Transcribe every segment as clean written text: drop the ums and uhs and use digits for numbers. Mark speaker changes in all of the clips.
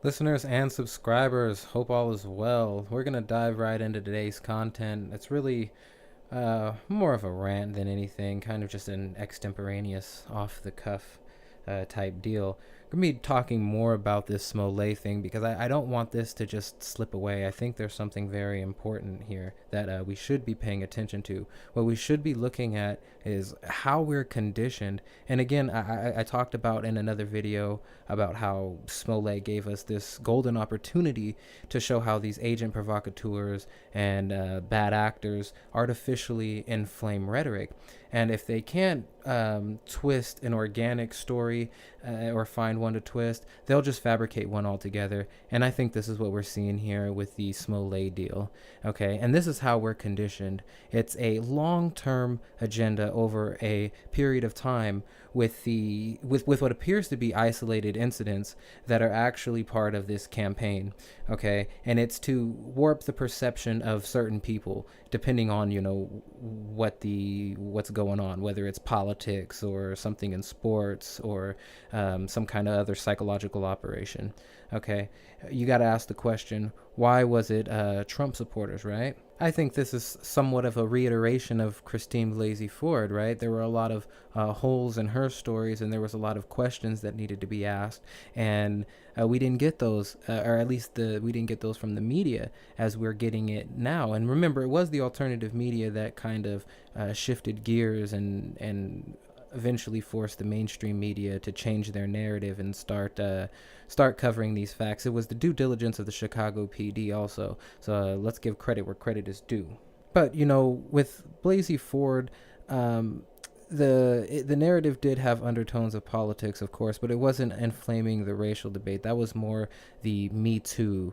Speaker 1: Listeners and subscribers, hope all is well. We're going to dive right into today's content. It's really more of a rant than anything, kind of just an extemporaneous, off the cuff type deal. We're going to be talking more about this Smollett thing because I don't want this to just slip away. I think there's something very important here that we should be paying attention to. What we should be looking at is how we're conditioned. And again, I talked about in another video about how Smollett gave us this golden opportunity to show how these agent provocateurs and bad actors artificially inflame rhetoric. And if they can't twist an organic story or find one to twist, they'll just fabricate one altogether. And I think this is what we're seeing here with the Smollett deal. Okay, and this is how we're conditioned. It's a long-term agenda over a period of time with what appears to be isolated incidents that are actually part of this campaign. Okay, and it's to warp the perception of certain people depending on what's going on, whether it's politics or something in sports or some kind of other psychological operation. Okay, you got to ask the question, why was it Trump supporters, right? I think this is somewhat of a reiteration of Christine Blasey Ford, right? There were a lot of holes in her stories, and there was a lot of questions that needed to be asked, and we didn't get those, or at least we didn't get those from the media as we're getting it now. And remember, it was the alternative media that kind of shifted gears and eventually forced the mainstream media to change their narrative and start covering these facts. It was the due diligence of the Chicago PD also. So let's give credit where credit is due. But with Blasey Ford, the narrative did have undertones of politics, of course, but it wasn't inflaming the racial debate. That was more the Me Too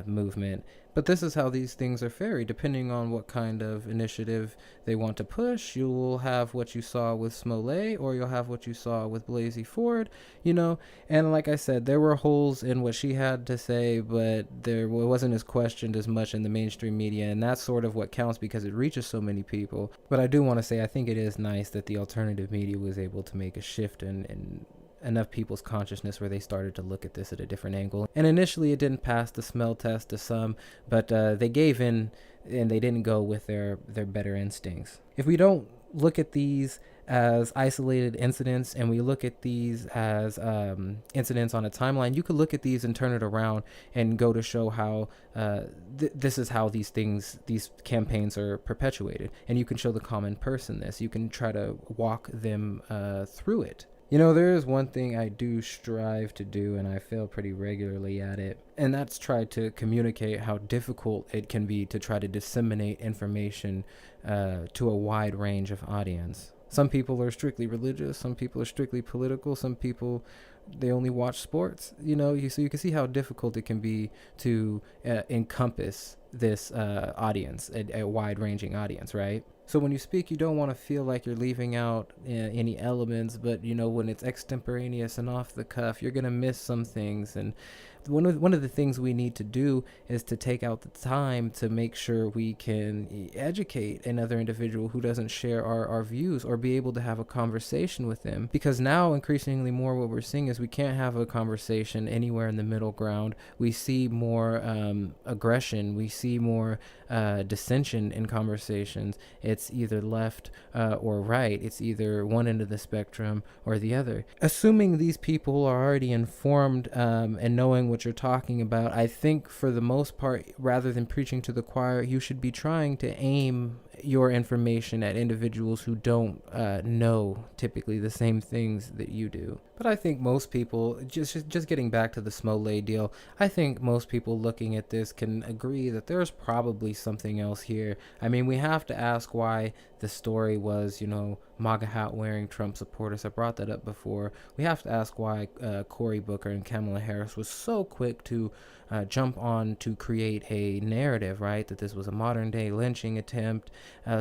Speaker 1: movement. But this is how these things are varied. Depending on what kind of initiative they want to push, you will have what you saw with Smollett, or you'll have what you saw with Blasey Ford, And like I said, there were holes in what she had to say, but it wasn't as questioned as much in the mainstream media, and that's sort of what counts because it reaches so many people. But I do want to say, I think it is nice that the alternative media was able to make a shift in enough people's consciousness where they started to look at this at a different angle. And initially it didn't pass the smell test to some, but they gave in and they didn't go with their better instincts. If we don't look at these as isolated incidents and we look at these as incidents on a timeline, you could look at these and turn it around and go to show how this is how these campaigns are perpetuated. And you can show the common person this. You can try to walk them through it. There is one thing I do strive to do, and I fail pretty regularly at it, and that's try to communicate how difficult it can be to try to disseminate information to a wide range of audience. Some people are strictly religious, some people are strictly political, some people, they only watch sports, so you can see how difficult it can be to encompass this audience, a wide-ranging audience, right? So when you speak, you don't want to feel like you're leaving out any elements, but when it's extemporaneous and off the cuff, you're going to miss some things. And one of the things we need to do is to take out the time to make sure we can educate another individual who doesn't share our views, or be able to have a conversation with them. Because now increasingly more what we're seeing is we can't have a conversation anywhere in the middle ground. We see more aggression. We see more dissension in conversations. It's either left or right. It's either one end of the spectrum or the other. Assuming these people are already informed and knowing what you're talking about, I think for the most part, rather than preaching to the choir, you should be trying to aim your information at individuals who don't know typically the same things that you do. But I think most people, just getting back to the Smollett deal, I think most people looking at this can agree that there's probably something else here. I mean, we have to ask why the story was, MAGA hat wearing Trump supporters. I brought that up before. We have to ask why Cory Booker and Kamala Harris was so quick to jump on to create a narrative, right? That this was a modern day lynching attempt.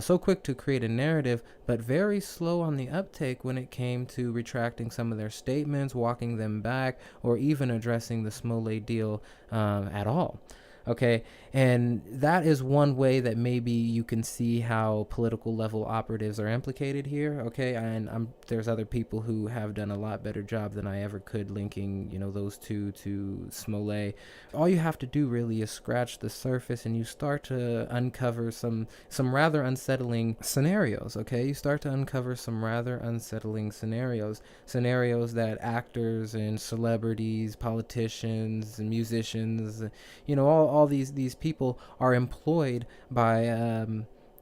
Speaker 1: So quick to create a narrative, but very slow on the uptake when it came to retracting some of their statements, walking them back, or even addressing the Smollett deal at all. Okay, and that is one way that maybe you can see how political level operatives are implicated here. Okay, and there's other people who have done a lot better job than I ever could linking, those two to Smollett. All you have to do really is scratch the surface, and you start to uncover some rather unsettling scenarios. Okay, you start to uncover some rather unsettling scenarios that actors and celebrities, politicians, and musicians, all these people are employed by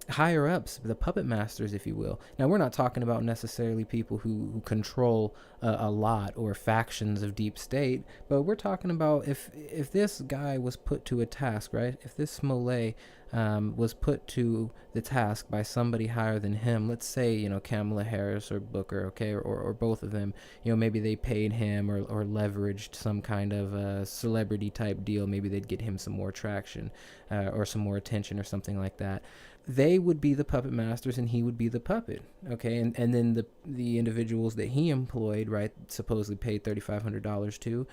Speaker 1: higher ups, the puppet masters, if you will. Now, we're not talking about necessarily people who control a lot or factions of deep state, but we're talking about if this guy was put to a task, right? If this Smollett was put to the task by somebody higher than him, let's say, Kamala Harris or Booker, okay, or both of them, maybe they paid him or leveraged some kind of celebrity type deal. Maybe they'd get him some more traction or some more attention or something like that. They would be the puppet masters and he would be the puppet, okay? And then the individuals that he employed, right, supposedly paid $3,500 to,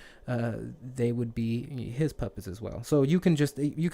Speaker 1: they would be his puppets as well. So you can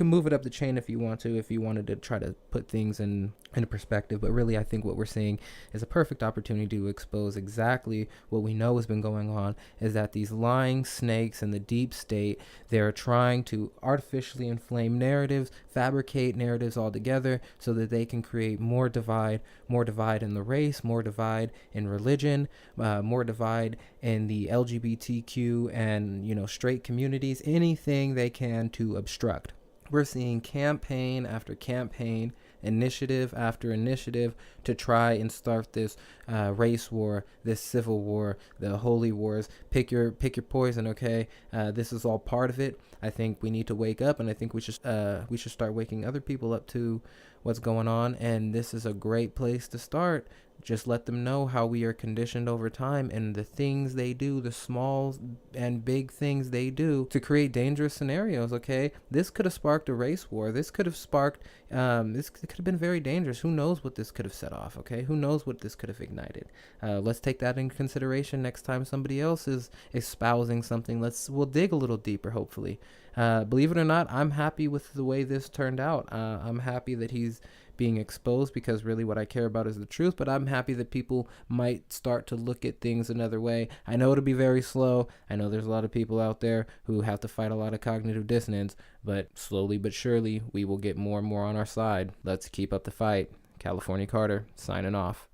Speaker 1: move it up the chain if you want to, if you wanted to try to put things in perspective. But really, I think what we're seeing is a perfect opportunity to expose exactly what we know has been going on, is that these lying snakes in the deep state, they're trying to artificially inflame narratives, fabricate narratives altogether, so that they can create more divide in the race, more divide in religion, more divide in the LGBTQ and straight communities, anything they can to obstruct. We're seeing campaign after campaign, initiative after initiative to try and start this race war, this civil war, the holy wars. Pick your poison, okay? This is all part of it. I think we need to wake up, and I think we should start waking other people up to what's going on. And this is a great place to start. Just let them know how we are conditioned over time and the things they do, the small and big things they do to create dangerous scenarios, okay? This could have sparked a race war. This could have sparked, this could have been very dangerous. Who knows what this could have set off, okay? Who knows what this could have ignited? Let's take that into consideration next time somebody else is espousing something. We'll dig a little deeper, hopefully. Believe it or not, I'm happy with the way this turned out. I'm happy that he's being exposed, because really what I care about is the truth, but I'm happy that people might start to look at things another way. I know it'll be very slow. I know there's a lot of people out there who have to fight a lot of cognitive dissonance, but slowly but surely we will get more and more on our side. Let's keep up the fight. California Carter, signing off.